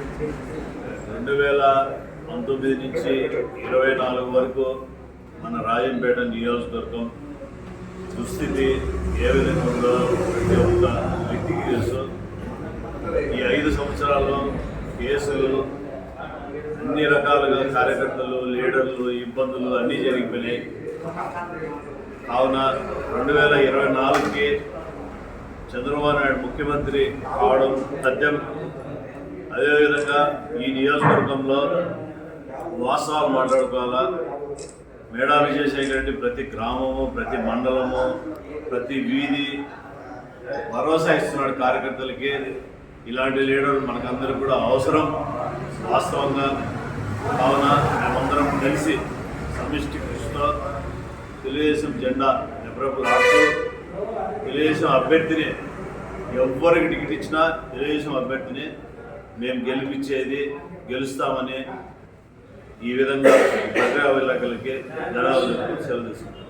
2019 నుంచి 24 వరకు మన రాజంపేట నియోజకవర్గం దుస్థితి ఏ విధంగా ఉందో ప్రతి ఒక్క వ్యక్తికి తెలుసు. ఈ 5 సంవత్సరాల్లో కేసులు అన్ని రకాలుగా కార్యకర్తలు, లీడర్లు, ఇబ్బందులు అన్నీ జరిగిపోయినాయి. కావున 2024కి చంద్రబాబు నాయుడు ముఖ్యమంత్రి కావడం తథ్యం. అదేవిధంగా ఈ నియోజకవర్గంలో వాస్తవాలు మాట్లాడుకోవాలా. మేడా విజయశేఖర్ రెడ్డి ప్రతి గ్రామము, ప్రతి మండలము, ప్రతి వీధి భరోసా ఇస్తున్నాడు కార్యకర్తలకి. ఇలాంటి లీడర్ మనకందరూ కూడా అవసరం వాస్తవంగా. కావున మేమందరం కలిసి సమిష్టి కృషితో తెలుగుదేశం జెండా ఎప్పుడూ తెలుగుదేశం అభ్యర్థిని ఎవ్వరికి టికెట్ ఇచ్చినా తెలుగుదేశం అభ్యర్థిని మేము గెలుస్తామని ఈ విధంగా ప్రజా విలేకరులకి జనాలకు సెలవు తీసుకుంటాం.